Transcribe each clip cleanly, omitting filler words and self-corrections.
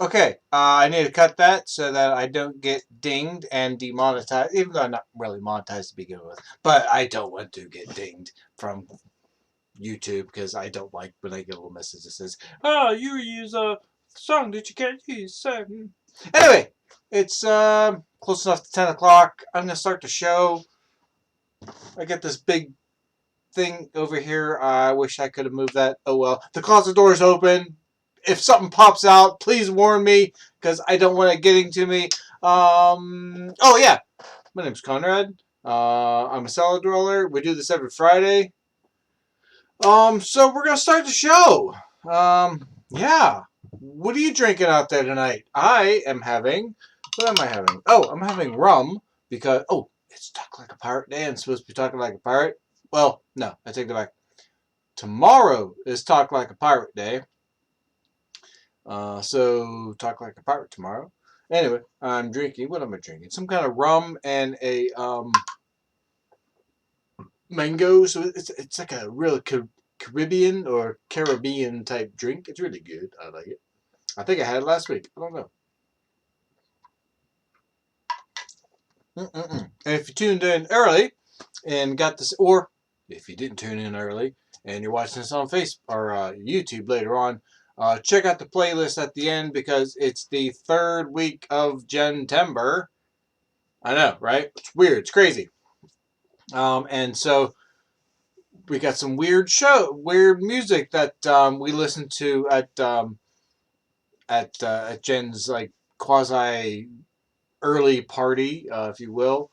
Okay, I need to cut that so that I don't get dinged and demonetized, even though I'm not really monetized to begin with. But I don't want to get dinged from YouTube because I don't like when I get a little message that says, "Oh, you use a song that you can't use." So, anyway, it's close enough to 10 o'clock. I'm gonna start the show. I got this big thing over here. I wish I could have moved that. Oh well. The closet door is open. If something pops out, please warn me because I don't want it getting to me. Oh yeah, my name's Conrad. I'm a cellar dweller. We do this every Friday. So we're gonna start the show. Yeah. What are you drinking out there tonight? I am having. What am I having? Oh, I'm having rum because it's Talk Like a Pirate Day. I'm supposed to be talking like a pirate. Well, no, I take that back. Tomorrow is Talk Like a Pirate Day. So talk like a pirate tomorrow. Anyway, I'm drinking. What am I drinking? Some kind of rum and a mango. So it's like a real Caribbean or Caribbean type drink. It's really good. I like it. I think I had it last week. I don't know. And if you tuned in early and got this, or if you didn't tune in early and you're watching this on Facebook or YouTube later on, check out the playlist at the end because it's the third week of Jenntember. I know, right? It's weird. It's crazy. And so we got some weird music that we listened to at Jen's like quasi early party, if you will.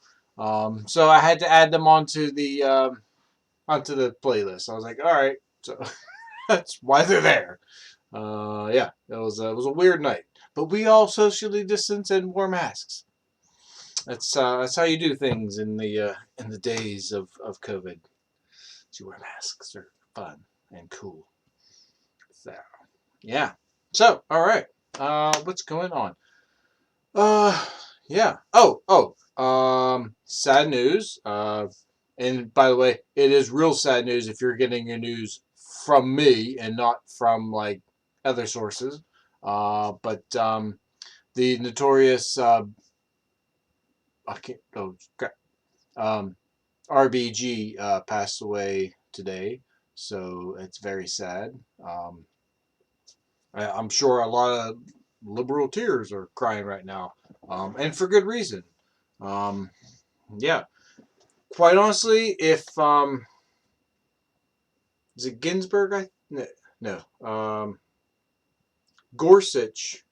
So I had to add them onto the playlist. I was like, all right, so that's why they're there. Yeah, it was a weird night, but we all socially distanced and wore masks. That's how you do things in the days of COVID. So you wear masks. They're fun and cool. So yeah. So all right. What's going on? Uh, yeah. Sad news. And by the way, it is real sad news if you're getting your news from me and not from like other sources. But the notorious I can't. Oh crap. RBG passed away today, so it's very sad. I'm sure a lot of liberal tears are crying right now, and for good reason. Um, yeah, quite honestly, if is it Ginsburg? No. Gorsuch.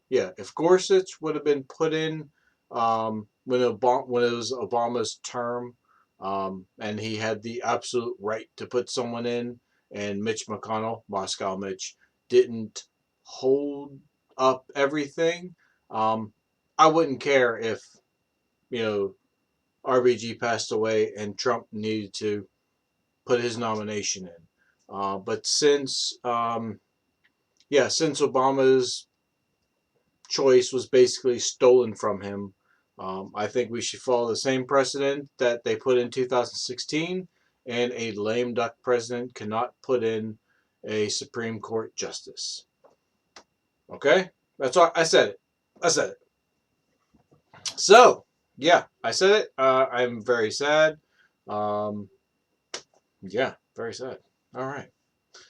Yeah, if Gorsuch would have been put in when it was Obama's term, and he had the absolute right to put someone in, and Mitch McConnell, Moscow Mitch, didn't hold up everything, I wouldn't care if you know RBG passed away and Trump needed to put his nomination in. But since Obama's choice was basically stolen from him. I think we should follow the same precedent that they put in 2016, and a lame duck president cannot put in a Supreme Court justice. Okay? That's all. I said it. I said it. So, yeah, I said it. I'm very sad. Um, yeah, very sad. All right.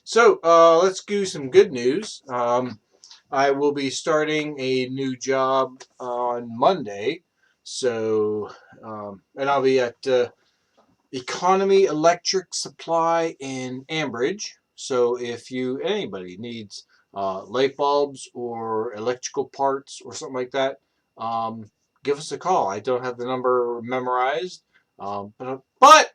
So, let's do some good news. I will be starting a new job on Monday. So, and I'll be at Economy Electric Supply in Ambridge. So, if anybody needs light bulbs or electrical parts or something like that, give us a call. I don't have the number memorized, but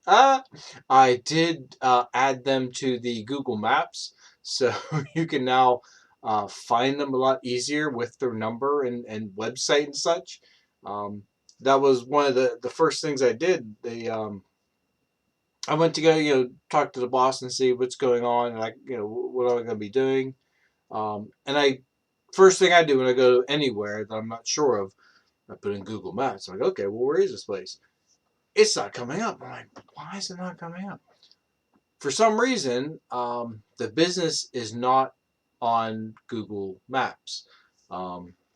I did add them to the Google Maps, so you can now find them a lot easier with their number and website and such. Um, that was one of the first things I did. I went to go talk to the boss and see what's going on and like what am I going to be doing. And I first thing I do when I go anywhere that I'm not sure of, I put in Google Maps. I'm like, okay, well, where is this place? It's not coming up. I'm like, why is it not coming up? For some reason, the business is not on Google Maps.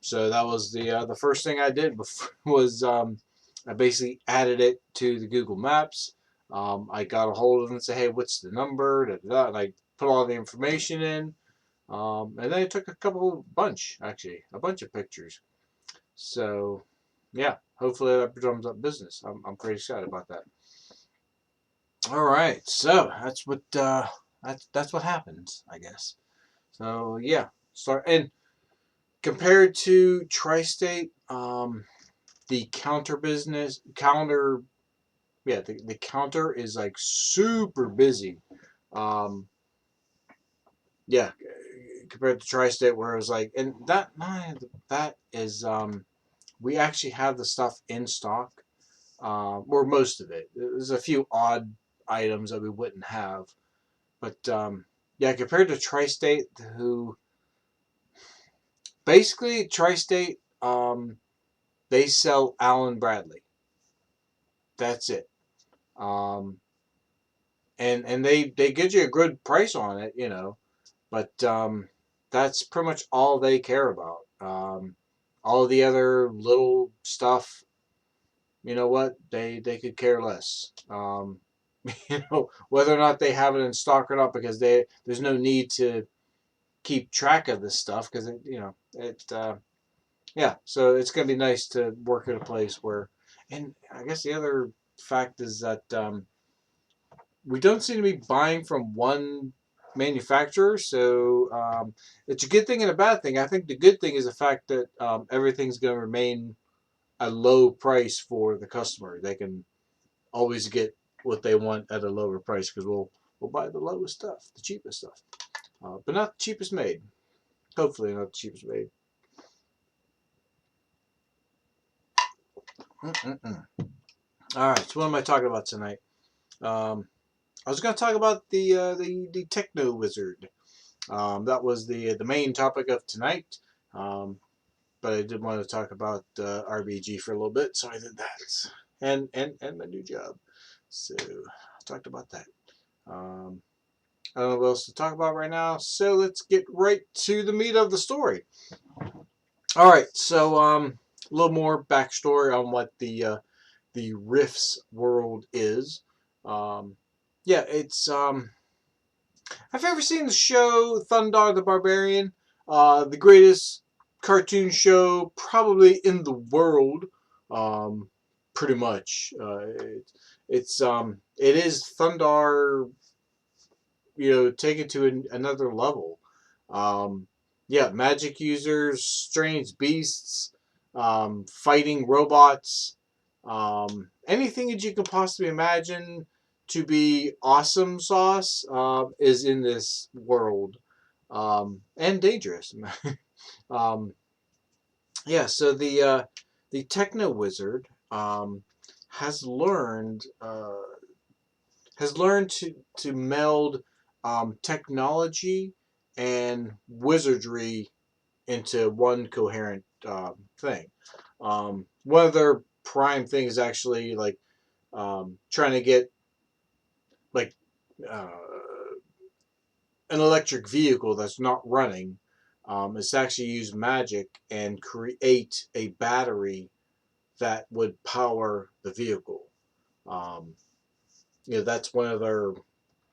So that was the first thing I did before, was I basically added it to the Google Maps. I got a hold of them and said, "Hey, what's the number?" Da, da, da. And I put all the information in, and then I took a bunch of pictures. So yeah, hopefully that drums up business. I'm pretty excited about that. All right, so that's what happens, I guess. So yeah, start and compared to Tri-State, the the counter is like super busy. Um, yeah, compared to Tri-State, where it was like, and that is we actually have the stuff in stock, or most of it. There's a few odd items that we wouldn't have, but yeah, compared to Tri-State, who basically Tri-State, they sell Allen Bradley. That's it. Um, and they get you a good price on it, but that's pretty much all they care about. All the other little stuff, you know what? They could care less. Whether or not they have it in stock or not, because there's no need to keep track of this stuff because yeah. So it's gonna be nice to work at a place where, and I guess the other fact is that we don't seem to be buying from one manufacturer, so it's a good thing and a bad thing. I think the good thing is the fact that everything's going to remain a low price for the customer. They can always get what they want at a lower price because we'll buy the lowest stuff, the cheapest stuff, but not the cheapest made. Hopefully, not the cheapest made. Mm-mm-mm. All right, so what am I talking about tonight? Um, I was going to talk about the Technowizard. That was the main topic of tonight. Um, but I did want to talk about RBG for a little bit, so I did that, and my new job. So I talked about that. Um, I don't know what else to talk about right now, so let's get right to the meat of the story. All right, so a little more backstory on what the Rifts world is. Um, yeah, it's have you ever seen the show Thundar the Barbarian? The greatest cartoon show probably in the world. Um, Pretty much. It is Thundar, taken to another level. Um, yeah, magic users, strange beasts, fighting robots, anything that you can possibly imagine to be awesome sauce is in this world, and dangerous. um, yeah, so the Technowizard has learned to meld technology and wizardry into one coherent thing. One of their prime things is actually like trying to get like uh, an electric vehicle that's not running. Is to actually use magic and create a battery that would power the vehicle. Um, that's one of their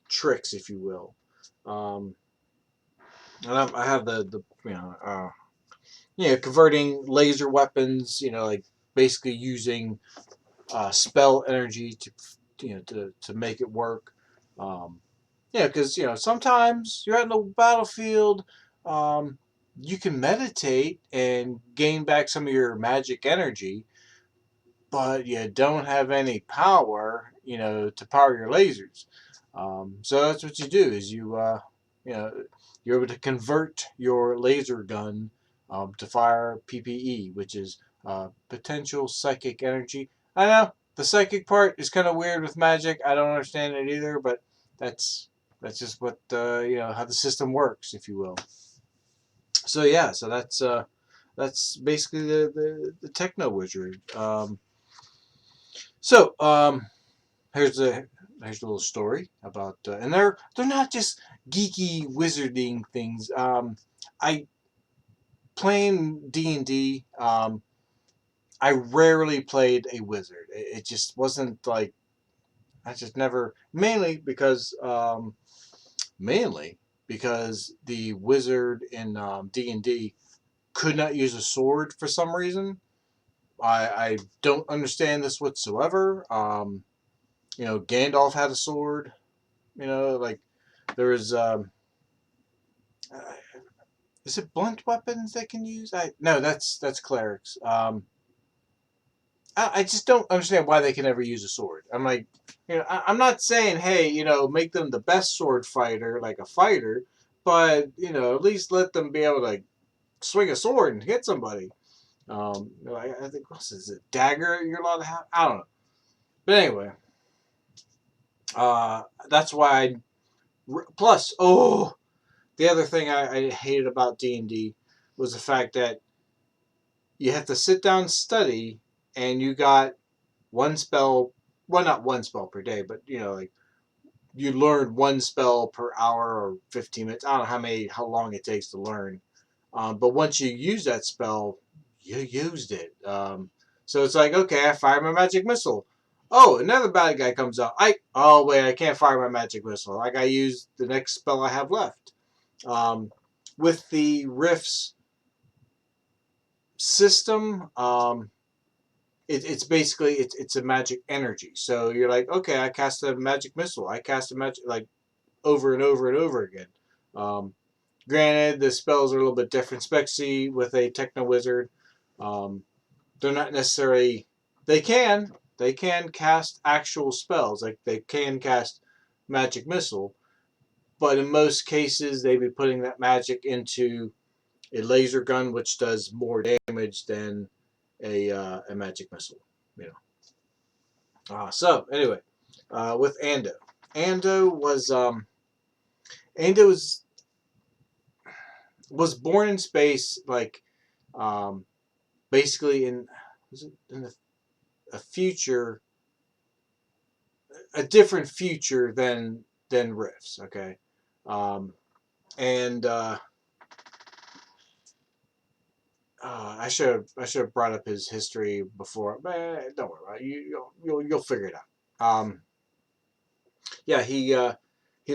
tricks, if you will. Um, and I have the converting laser weapons. Like basically using spell energy to make it work. Um, because sometimes you're out in the battlefield. Um, you can meditate and gain back some of your magic energy, but you don't have any power, to power your lasers. So that's what you do is you know, you're able to convert your laser gun to fire PPE, which is potential psychic energy. I know the psychic part is kind of weird with magic. I don't understand it either, but that's that's just what how the system works, if you will. So yeah, so that's basically the techno wizard. So here's the Here's a little story about, and they're not just geeky wizarding things. I playing D&D. I rarely played a wizard. It just wasn't like I just never. Mainly because the wizard in D&D could not use a sword for some reason. I don't understand this whatsoever. Gandalf had a sword. Like there was. Uh, is it blunt weapons they can use? No, that's clerics. I just don't understand why they can never use a sword. I'm like, I'm not saying, hey, make them the best sword fighter, like a fighter, but at least let them be able to swing a sword and hit somebody. I think what's is it dagger you're allowed to have? I don't know, but anyway, that's why I. Plus, the other thing I hated about D&D was the fact that you have to sit down and study, and you got one spell. Well, not one spell per day, but like you learn one spell per hour or 15 minutes. I don't know how long it takes to learn. But once you use that spell, you used it. So it's like, okay, I fire my magic missile. Oh, another bad guy comes out. Oh wait, I can't fire my magic missile. I gotta use the next spell I have left. Um, with the Rifts system, it's basically it's a magic energy. So you're like, okay, I cast a magic missile. I cast a magic like over and over and over again. Um, Granted, the spells are a little bit different, especially with a Technowizard. Um, they're not necessarily. They can cast actual spells, like they can cast magic missile, but in most cases they'd be putting that magic into a laser gun, which does more damage than a magic missile. You so anyway, with Ando, Ando was Ando was born in space, like um, basically was it in a future, a different future than Riffs. Okay, and I should have brought up his history before, but don't worry about it. You'll figure it out. Yeah, he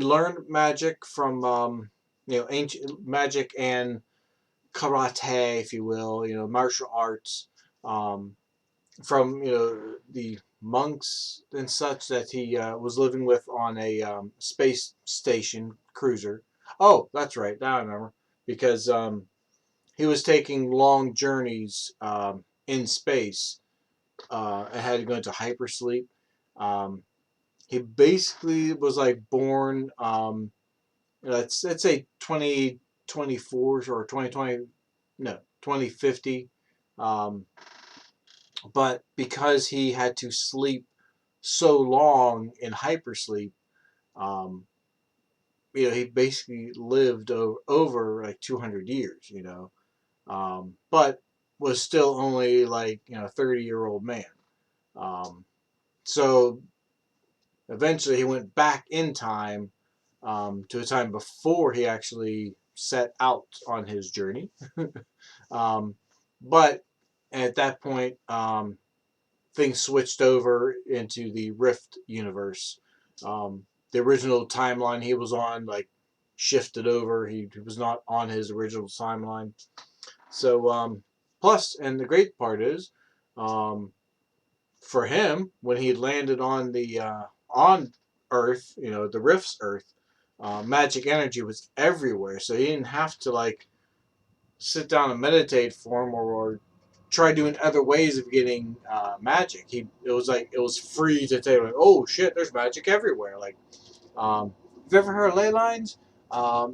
learned magic from ancient magic and karate, if you will, martial arts, um, from the monks and such that he was living with on a space station cruiser. Oh, that's right. Now I remember because he was taking long journeys in space and had to go into hypersleep. Um, he basically was like born. Let's say 2024 or 2020, no 2050. Um, but because he had to sleep so long in hypersleep, um, he basically lived over like 200 years, but was still only like 30-year-old man. Um, so eventually he went back in time to a time before he actually set out on his journey. um, but at that point, things switched over into the Rift universe. The original timeline he was on, like, shifted over. He was not on his original timeline. So, plus, and the great part is, um, for him, when he landed on Earth, the Rift's Earth, magic energy was everywhere. So he didn't have to like sit down and meditate for him or try doing other ways of getting magic. It was free to take like, oh shit, there's magic everywhere. Like, have you ever heard of ley lines?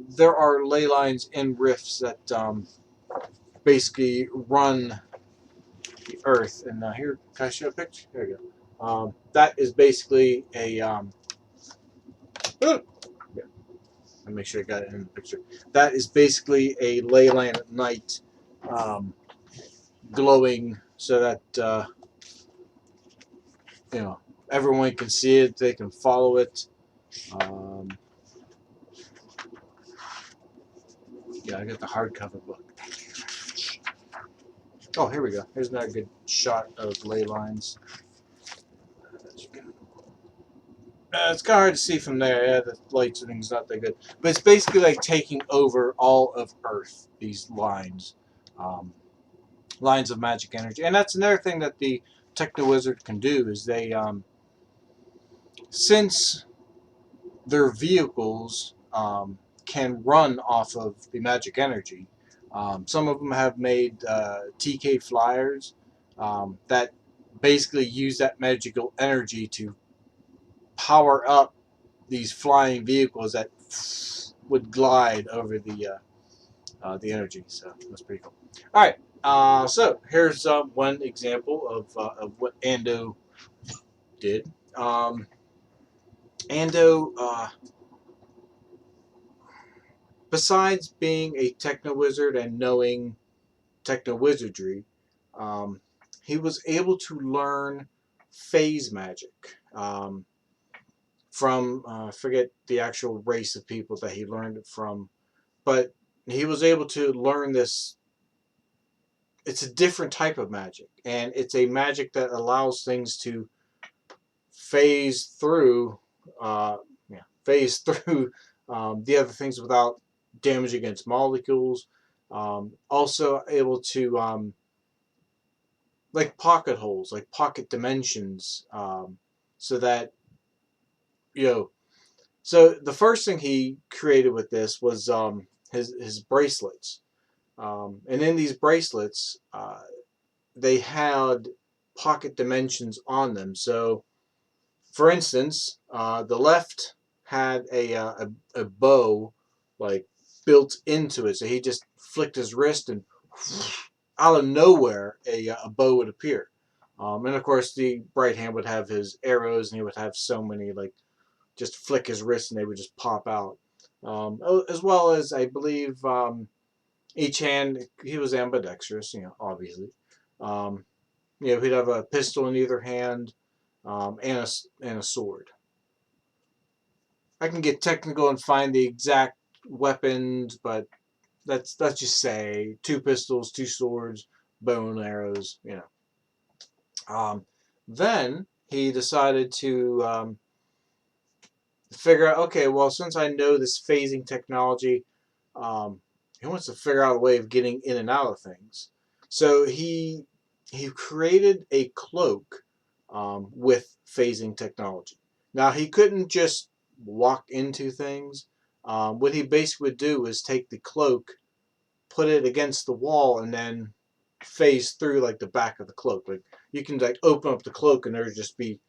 There are ley lines in rifts that basically run the earth. And here, can I show a picture? There you go. That is basically a yeah, let me make sure I got it in the picture. That is basically a ley line at night, glowing so that you know everyone can see it, they can follow it. Um, yeah, I got the hardcover book. Thank you very much. Oh, here we go. Here's another good shot of ley lines. It's kind of hard to see from there. Yeah, the light thing's not that good. But it's basically like taking over all of Earth, these lines. Um, lines of magic energy. And that's another thing that the Technowizard can do is they, since their vehicles can run off of the magic energy, some of them have made TK flyers that basically use that magical energy to power up these flying vehicles that would glide over the energy. So that's pretty cool. All right. So here's one example of what Ando did. Ando, besides being a techno wizard and knowing techno wizardry, um, he was able to learn phase magic from I forget the actual race of people that he learned it from, but he was able to learn this. It's a different type of magic, and it's a magic that allows things to phase through, phase through the other things without damage against molecules. Also able to like pocket holes, like pocket dimensions, so that you know. So the first thing he created with this was his bracelets, and in these bracelets, they had pocket dimensions on them. So, for instance, the left had a bow like built into it, so he just flicked his wrist and out of nowhere a bow would appear. And of course, the right hand would have his arrows, and he would have so many like just flick his wrist and they would just pop out. As well as I believe each hand he was ambidextrous, obviously. Um, he'd have a pistol in either hand and a sword. I can get technical and find the exact weapons, but let's just say two pistols, two swords, bow and arrows. Then he decided to figure out, okay, well, since I know this phasing technology, um, he wants to figure out a way of getting in and out of things. So he created a cloak with phasing technology. Now he couldn't just walk into things. What he basically would do is take the cloak, put it against the wall, and then phase through like the back of the cloak. Like you can like open up the cloak and there'd just be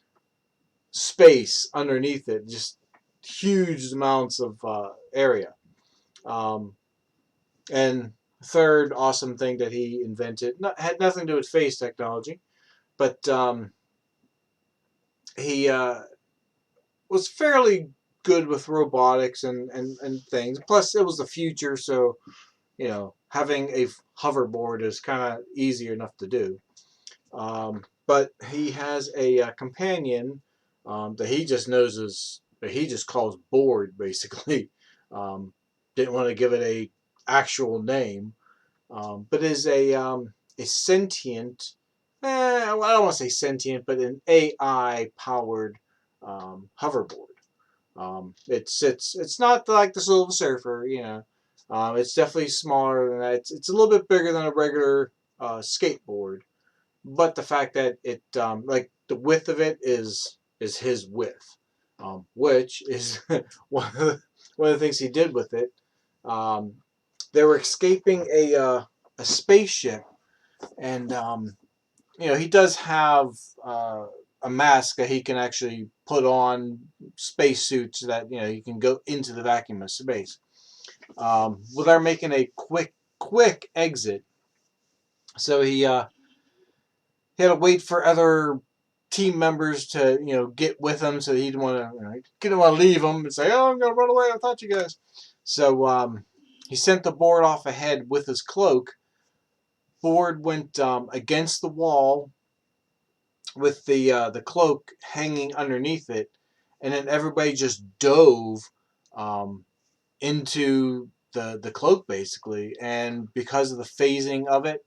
space underneath it, just huge amounts of area. Um, and third awesome thing that he invented had nothing to do with phase technology, but he was fairly good with robotics and things. Plus, it was the future, so having a hoverboard is kind of easy enough to do. But he has a companion that he just knows as that he just calls board basically. Um, didn't want to give it a actual name, but is a sentient. Well, I don't want to say sentient, but an AI powered hoverboard. It's not like the Silver Surfer, it's definitely smaller than that. It's a little bit bigger than a regular skateboard, but the fact that it like the width of it is his width, which is one of the things he did with it. Um, they were escaping a spaceship, and he does have a mask that he can actually put on spacesuits that you can go into the vacuum of space. Well, they're making a quick exit, so he had to wait for other team members to get with him, so he didn't want to leave them and say, "Oh, I'm gonna run away without you guys." So he sent the board off ahead with his cloak. Board went against the wall, with the cloak hanging underneath it, and then everybody just dove um, into the cloak basically, and because of the phasing of it,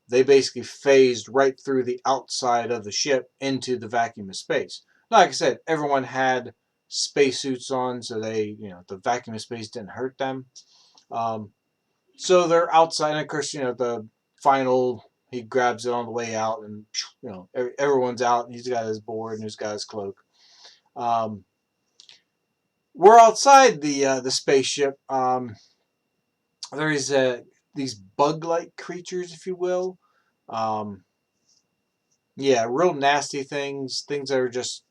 they basically phased right through the outside of the ship into the vacuum of space. Like I said, everyone had spacesuits on, so the vacuum of space didn't hurt them. Um, so they're outside, and of course, the final, he grabs it on the way out, and everyone's out, and he's got his board and he's got his cloak. Um, we're outside the spaceship. There's these bug-like creatures, if you will. Um, yeah, real nasty things. Things that are just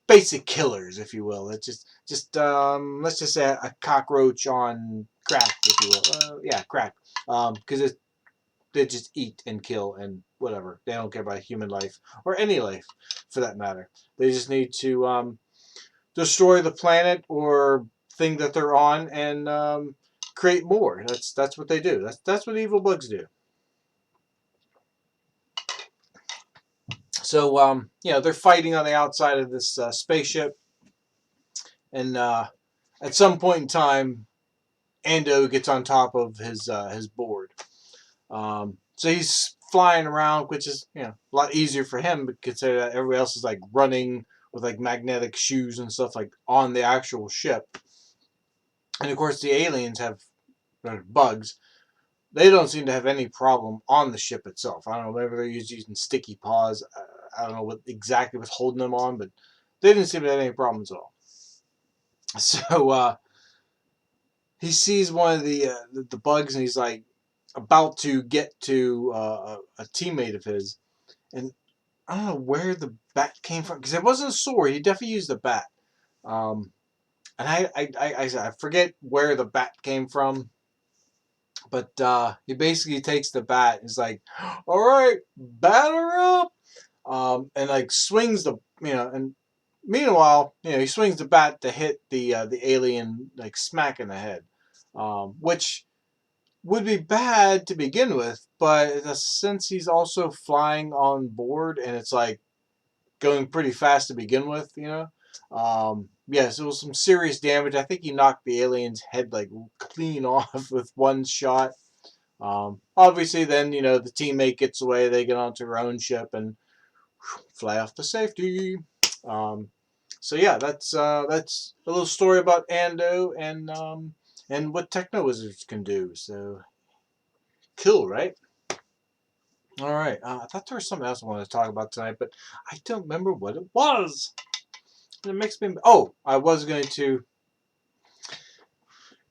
basic killers, if you will. It's just let's just say a cockroach on crack, if you will. Yeah, crack. Because they just eat and kill and whatever. They don't care about human life or any life, for that matter. They just need to destroy the planet or thing that they're on and create more. That's what they do. That's what evil bugs do. So they're fighting on the outside of this spaceship, and at some point in time, Ando gets on top of his board. So he's flying around, which is a lot easier for him, but consider that everybody else is like running with like magnetic shoes and stuff like on the actual ship. And of course, the aliens have bugs. They don't seem to have any problem on the ship itself. I don't know, maybe they're using sticky paws. I don't know what exactly was holding them on, but they didn't seem to have any problems at all. So he sees one of the bugs, and he's like about to get to a teammate of his, and I don't know where the bat came from, because it wasn't a sword. He definitely used a bat, and I forget where the bat came from, but he basically takes the bat and is like, "All right, batter up," and like swings and meanwhile, he swings the bat to hit the alien like smack in the head, which would be bad to begin with, but since he's also flying on board and it's like going pretty fast to begin with, yes, it was some serious damage. I think he knocked the alien's head like clean off with one shot. Obviously, then the teammate gets away. They get onto their own ship and fly off to safety. So yeah, that's a little story about Ando and what Technowizards can do. So cool, right? All right. I thought there was something else I wanted to talk about tonight, but I don't remember what it was. It makes me. Oh, I was going to.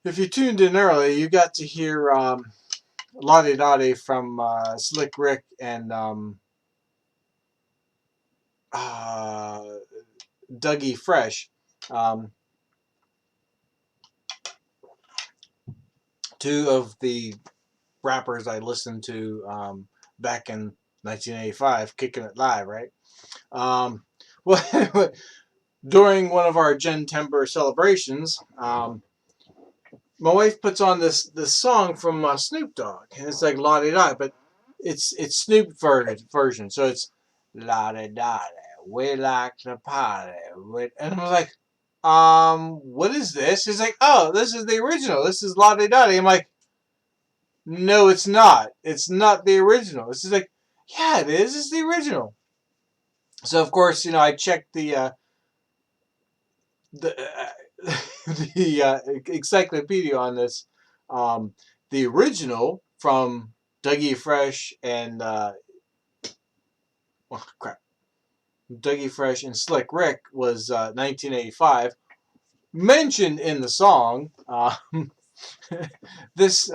If you tuned in early, you got to hear Lottie Dottie from Slick Rick and uh, Dougie Fresh. Two of the rappers I listened to back in 1985, kicking it live, right? Well, during one of our Jenntember celebrations, my wife puts on this song from Snoop Dogg, and it's like La Di Da, but it's Snoop version, so it's La Di Da. We like to party, and I was like, what is this? He's like, oh, this is the original. This is La Di Da. I'm like, no, it's not. It's not the original. This is like, yeah, it is. It's the original. So of course, I checked the the encyclopedia on this. Um, the original from Dougie Fresh and oh crap, Dougie Fresh and Slick Rick was 1985. Mentioned in the song. This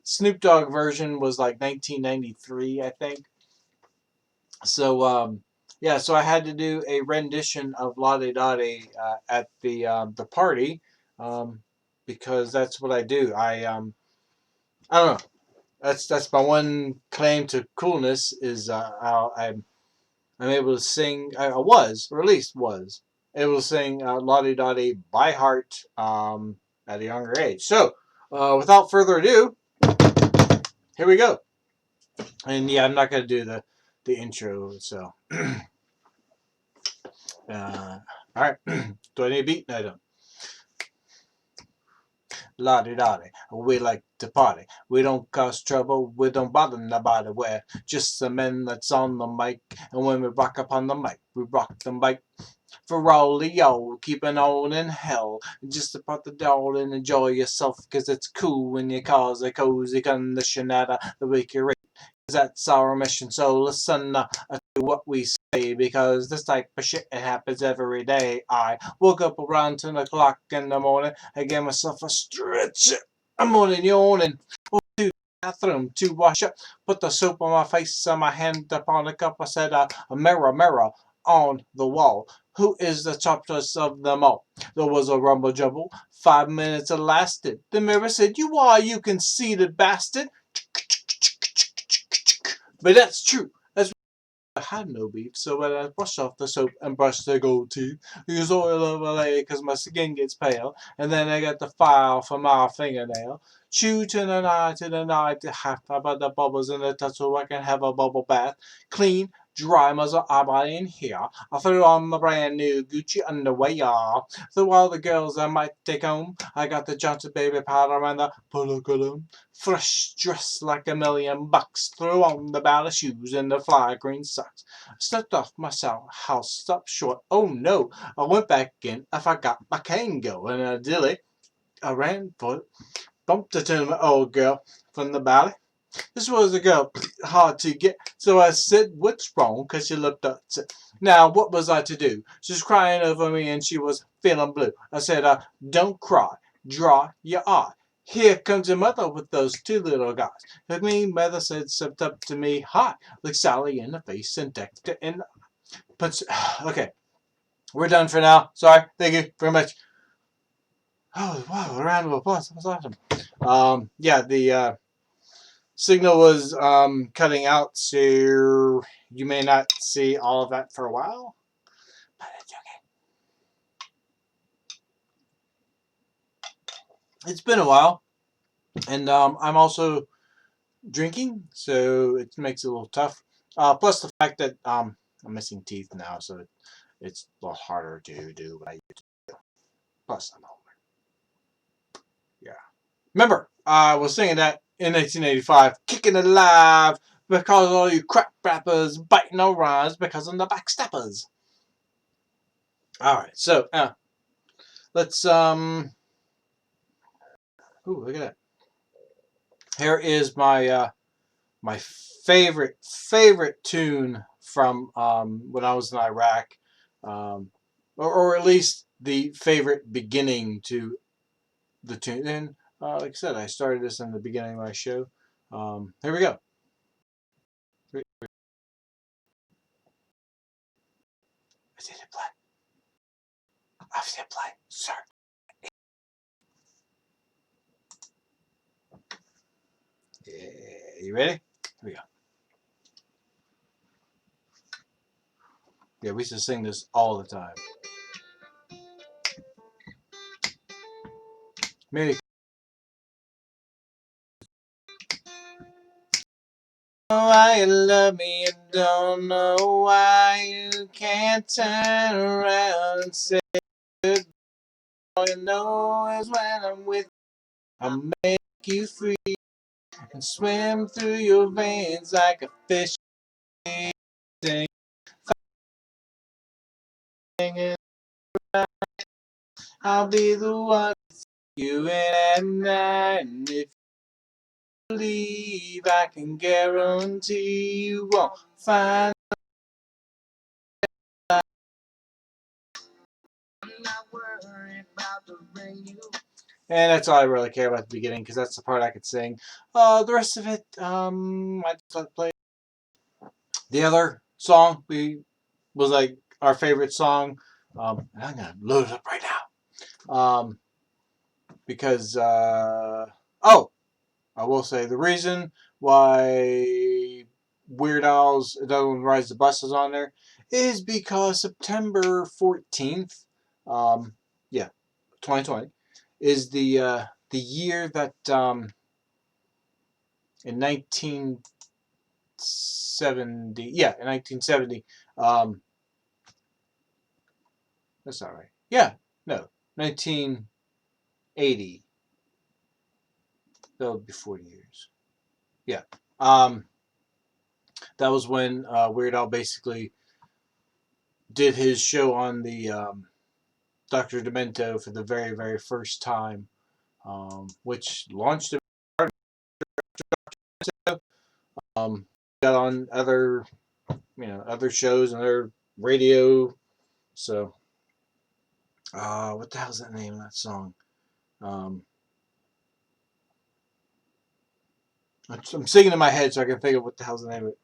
Snoop Dogg version was like 1993, I think. So yeah, so I had to do a rendition of La Di Dottie at the party, because that's what I do. I don't know. That's my one claim to coolness is I'm able to sing. I was, or at least was, able to sing La Di Dottie by heart at a younger age. So without further ado, here we go. And yeah, I'm not going to do the intro. So, all right. Do I need a beat? No, I don't. La-di-da-di, we like to party. We don't cause trouble, we don't bother nobody. We're just the men that's on the mic. And when we rock up on the mic, we rock the mic for all of y'all. Keeping on in hell. Just about the doll and enjoy yourself, cause it's cool when you cause a cozy condition at the week you're that's our mission. So listen to what we say, because this type of shit it happens every day. I woke up around 10 o'clock in the morning. I gave myself a stretch. I'm morning yawning. To the bathroom to wash up. Put the soap on my face and my hand upon the cup. I said, a mirror, mirror on the wall. Who is the topless of them all? There was a rumble jumble. 5 minutes it lasted. The mirror said, you are, you conceited bastard. But that's true. That's I had no beef, so when I brush off the soap and brush the gold teeth, use oil overlay because my skin gets pale, and then I get the file from my fingernail. Chew to the night to half about the bubbles in the touch so I can have a bubble bath. Clean, dry muzzle I buy in here. I threw on my brand new Gucci underwear. So all the girls I might take home, I got the Johnson baby powder and the polo cologne. Fresh dressed like $1,000,000. Threw on the ballet shoes and the fly green socks. Stepped off myself, house stopped short. Oh no, I went back in. I forgot my cane go. And a dilly, I ran for it. Bumped into my old girl from the ballet. This was a girl hard to get, so I said, what's wrong? Because she looked upset. Now, what was I to do? She was crying over me and she was feeling blue. I said, don't cry. Dry your eye. Here comes your mother with those two little guys. Her mean mother said, stepped up to me, hi, looked Sally in the face and decked her in the... Okay, we're done for now. Sorry, thank you very much. Oh, wow, a round of applause. That was awesome. Yeah, the... signal was cutting out, so you may not see all of that for a while, but it's okay. It's been a while, and I'm also drinking, so it makes it a little tough. Plus the fact that I'm missing teeth now, so it's a lot harder to do what I used to do. Plus I'm older. Yeah. Remember, I was saying that in 1985, kicking it alive because all you crap rappers biting our rhymes because I'm the backsteppers. Alright, so let's ooh, look at that. Here is my my favorite tune from when I was in Iraq, or at least the favorite beginning to the tune. And like I said, I started this in the beginning of my show. Here we go. I did it play. I did play, sir. Yeah, you ready? Here we go. Yeah, we used to sing this all the time. Maybe. Why you love me, and don't know why you can't turn around and say goodbye. All you know is when I'm with you, I make you free and swim through your veins like a fish. Singing, I'll be the one you in at night, and if you leave, I can guarantee you won't find. And that's all I really care about at the beginning, because that's the part I could sing. The rest of it, I just let play. The other song was like our favorite song. And I'm gonna load it up right now. Because oh, I will say the reason why Weird Al's "It Doesn't Rise the Bus" is on there is because September 14th, yeah, 2020, is the year that in 19 1970. Yeah, in 1970. That's not right. Yeah, no, 1980. That would be 40 years. Yeah. That was when Weird Al basically did his show on the Dr. Demento for the very, very first time, which launched him. Got on other, other shows and other radio. So, what the hell's that name of that song? I'm singing in my head so I can think of what the hell's the name of it.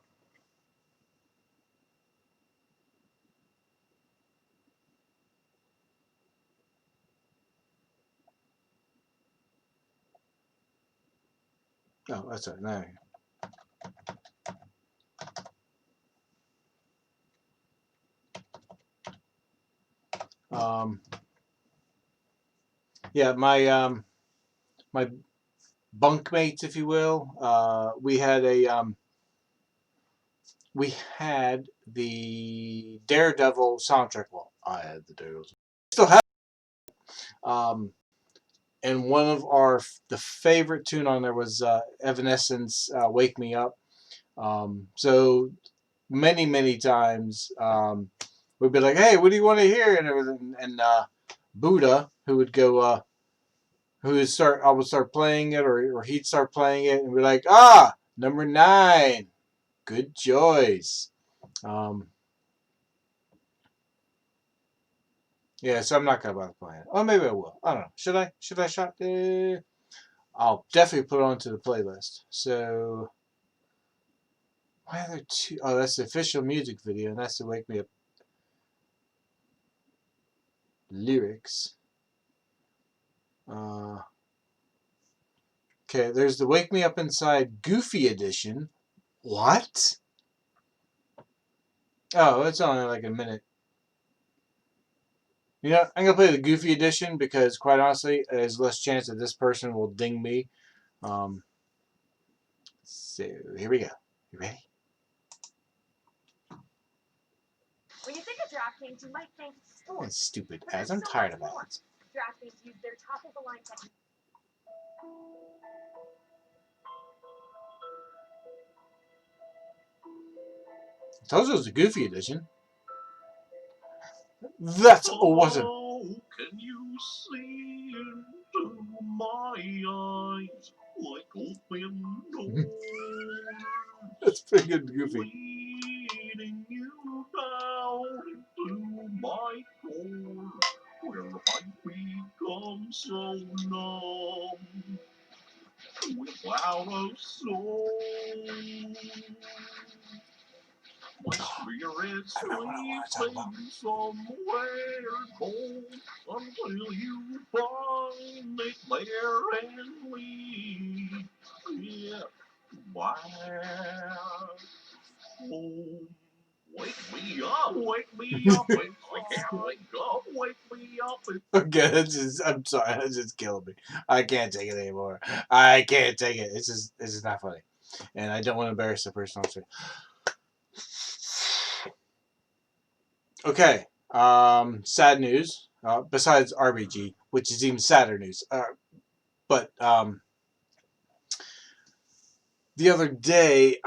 Oh, that's it. No. Yeah, my bunkmates, if you will, we had the Daredevil soundtrack. Well, I had the Daredevil. Still have. Um, and one of the favorite tune on there was Evanescence, "Wake Me Up." So many times we'd be like, "Hey, what do you want to hear?" And everything. And Buddha, who would go, I would start playing it, or he'd start playing it, and we're like, number 9, good choice. Yeah, so I'm not gonna bother playing it. Oh, maybe I will. I don't know. Should I? Should I shop? I'll definitely put it onto the playlist. So why are there two? Oh, that's the official music video, and that's the Wake Me Up lyrics. Okay, there's the Wake Me Up Inside Goofy Edition. What? Oh, it's only like a minute. You know, I'm gonna play the Goofy Edition because, quite honestly, there's less chance that this person will ding me. So here we go. You ready? When you think of DraftKings, you might think sports. That's stupid ads. I'm tired of ads. DraftKings use their top of the line technology. I told you it was the Goofy Edition. That's awesome. Can you see into my eyes like open doors? That's pretty good, Goofy. Leading you down into my core, where I become so numb without a soul. My spirit's sleeping somewhere cold until you find me there and lead it back home. Wake me up, wake me up, I can't wake up, wake me up. Okay, I'm sorry, that's just killing me. I can't take it anymore. I can't take it. It's just not funny. And I don't want to embarrass the person on screen. Okay. Sad news. Besides RBG, which is even sadder news. But the other day,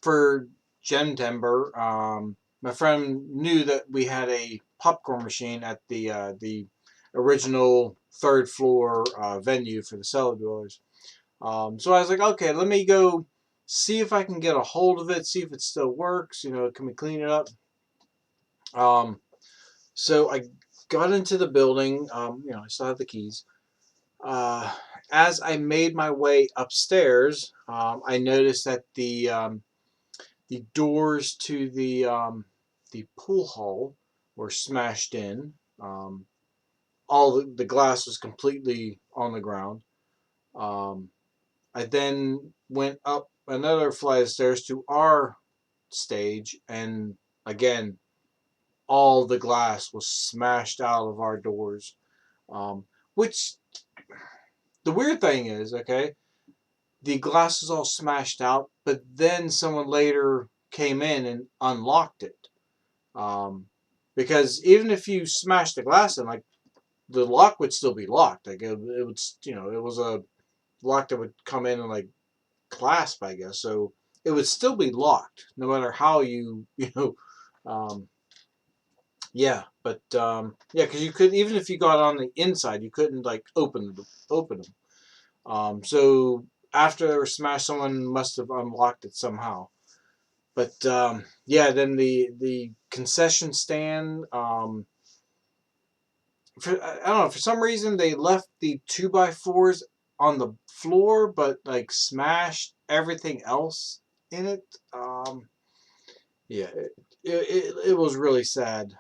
for Jenntember, my friend knew that we had a popcorn machine at the original third floor venue for the cellar dwellers. So I was like, okay, let me go see if I can get a hold of it, see if it still works. Can we clean it up? So I got into the building. I still have the keys. As I made my way upstairs, I noticed that the doors to the pool hall were smashed in. All the glass was completely on the ground. I then went up another flight of stairs to our stage, and again, all the glass was smashed out of our doors. Which the weird thing is, okay, the glass was all smashed out, but then someone later came in and unlocked it. Um, because even if you smash the glass in, like, the lock would still be locked. Like it would, it was a lock that would come in and like clasp, I guess. So it would still be locked no matter how you, um, yeah. But yeah, because you could, even if you got on the inside, you couldn't like open them. So after they were smashed, someone must have unlocked it somehow. But yeah, then the concession stand. I don't know, for some reason they left the 2x4s on the floor, but like smashed everything else in it. Yeah, it was really sad.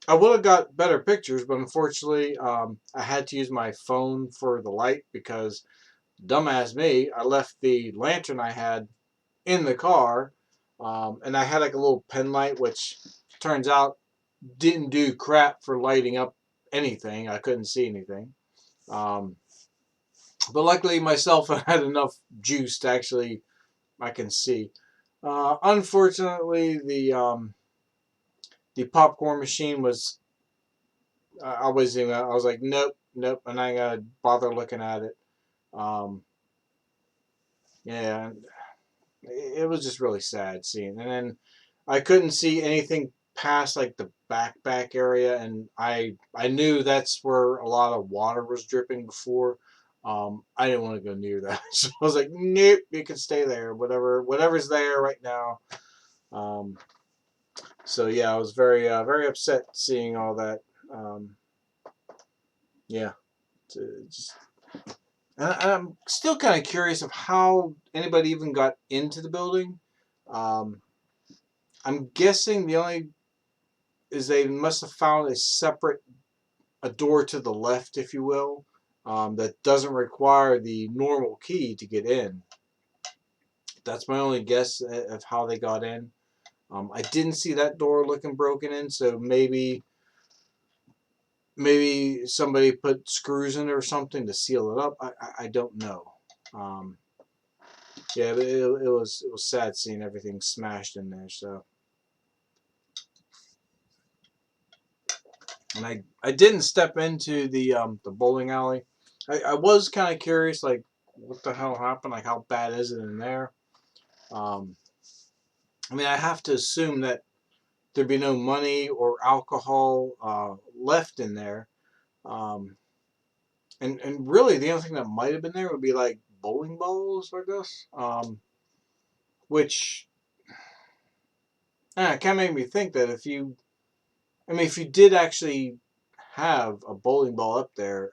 I would have got better pictures, but unfortunately, I had to use my phone for the light because, dumbass me, I left the lantern I had in the car, and I had like a little pen light, which turns out didn't do crap for lighting up anything. I couldn't see anything. Um, but luckily, my cell phone had enough juice to actually I can see. Unfortunately, the popcorn machine was. I was like, nope, nope, and I ain't gonna bother looking at it. Um, yeah, it was just really sad seeing. And then I couldn't see anything past like the back area, and I knew that's where a lot of water was dripping before. I didn't want to go near that, so I was like, nope, you can stay there. Whatever's there right now. Um, so yeah, I was very upset seeing all that. Um, yeah, just, and I'm still kind of curious of how anybody even got into the building. Um, I'm guessing the only is they must have found a door to the left, if you will, that doesn't require the normal key to get in. That's my only guess of how they got in. I didn't see that door looking broken in, so maybe somebody put screws in it or something to seal it up. I don't know. Um, yeah, but it was sad seeing everything smashed in there. So, and I didn't step into the bowling alley. I was kind of curious, like, what the hell happened? Like, how bad is it in there? Um, I mean, I have to assume that there'd be no money or alcohol left in there. Um, and really, the only thing that might have been there would be like bowling balls, I guess. Which kind of made me think that if you did actually have a bowling ball up there,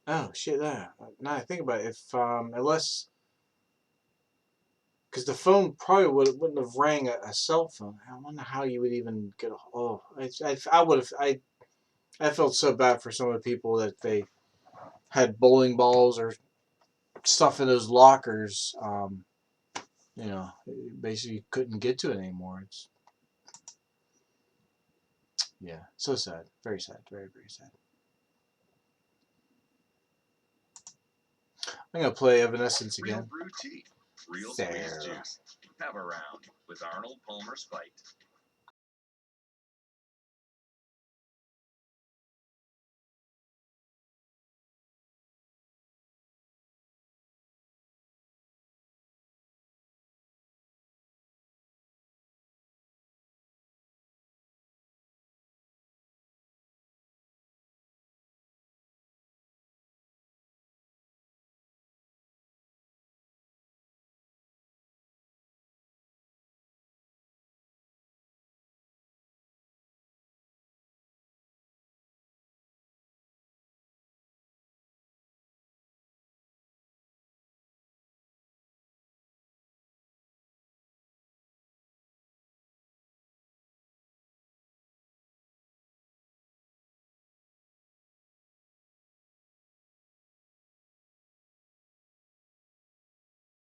oh shit, now I think about it, if unless because the phone probably wouldn't have rang a cell phone. I wonder how you would even get a. Oh, I would have. I felt so bad for some of the people that they had bowling balls or stuff in those lockers. Basically couldn't get to it anymore. It's yeah, so sad, very sad, very sad. I'm gonna play Evanescence again. Real brew tea, real squeeze juice. Have a round with Arnold Palmer Spiked.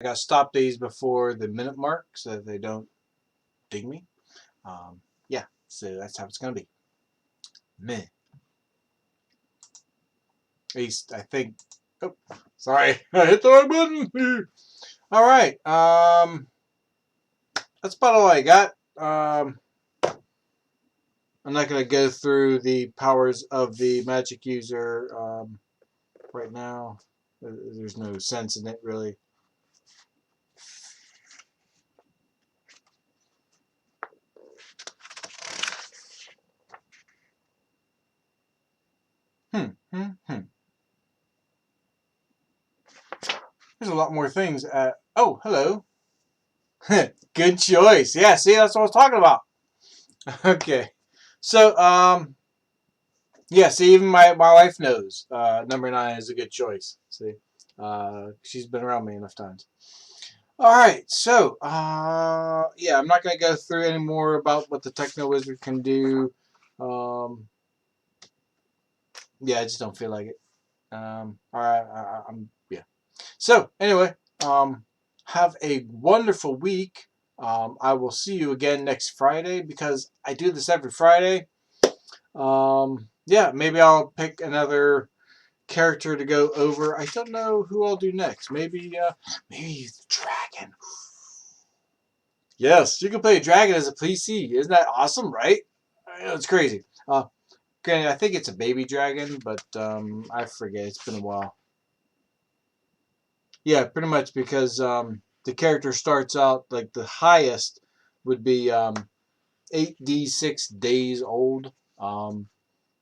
I gotta stop these before the minute mark so that they don't ding me. Yeah, so that's how it's gonna be. Meh. At least I think. Oh, sorry, I hit the wrong button. All right. That's about all I got. I'm not going to go through the powers of the magic user right now. There's no sense in it, really. There's a lot more things. Oh, hello. Good choice. Yeah, see, that's what I was talking about. Okay. So, yeah, see, even my wife knows number 9 is a good choice. See, she's been around me enough times. All right, so yeah, I'm not going to go through any more about what the Technowizard can do. Yeah, I just don't feel like it. All right, yeah. So anyway, have a wonderful week. I will see you again next Friday because I do this every Friday. Yeah, maybe I'll pick another character to go over. I don't know who I'll do next. Maybe the dragon. Yes, you can play a dragon as a PC. Isn't that awesome, right? I know, it's crazy. Okay, I think it's a baby dragon, but I forget. It's been a while. Yeah, pretty much because the character starts out like the highest would be 8d6 days old.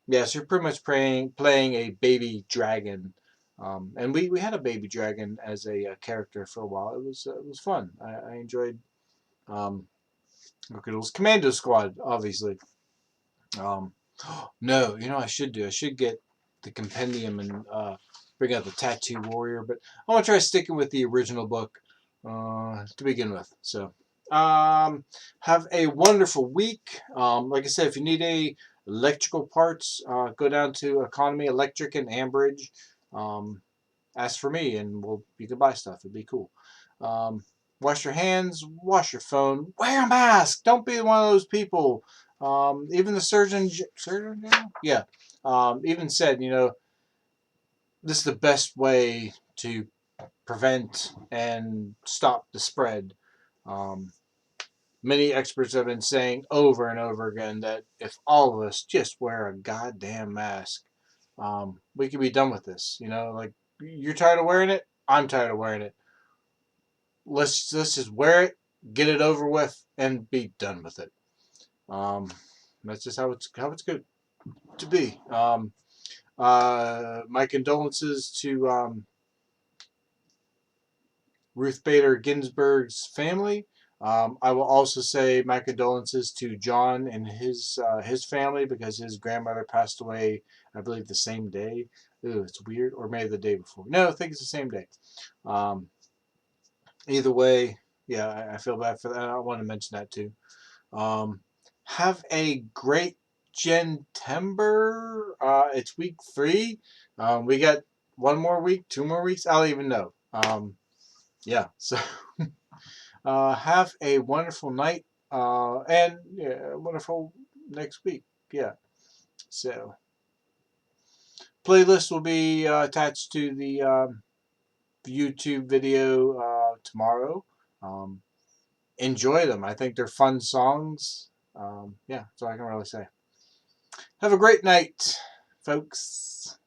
Yeah, so you're pretty much playing a baby dragon. And we had a baby dragon as a character for a while. It was fun. I enjoyed. Look at those Commando Squad, obviously. Um, no, you know what I should do? I should get the compendium and bring out the Tattoo Warrior, but I want to try sticking with the original book to begin with. So, have a wonderful week. Like I said, if you need any electrical parts, go down to Economy Electric in Ambridge. Ask for me, and you can buy stuff. It'd be cool. Um, wash your hands, wash your phone, wear a mask. Don't be one of those people. Even the surgeon general, yeah, even said, this is the best way to prevent and stop the spread. Um, many experts have been saying over and over again that if all of us just wear a goddamn mask, we can be done with this. Like you're tired of wearing it, I'm tired of wearing it. Let's just wear it, get it over with, and be done with it. Um, that's just how it's good to be. My condolences to Ruth Bader Ginsburg's family. I will also say my condolences to John and his family because his grandmother passed away, I believe, the same day. Ooh, it's weird, or maybe the day before. No, I think it's the same day. Um, Either way, yeah, I feel bad for that. I want to mention that too. Um, have a great Jenntember. It's week 3. We got one more week, 2 more weeks. I don't even know. Yeah, so have a wonderful night and yeah, wonderful next week. Yeah, so playlist will be attached to the YouTube video tomorrow. Um, Enjoy them. I think they're fun songs. Yeah, that's all I can really say. Have a great night, folks.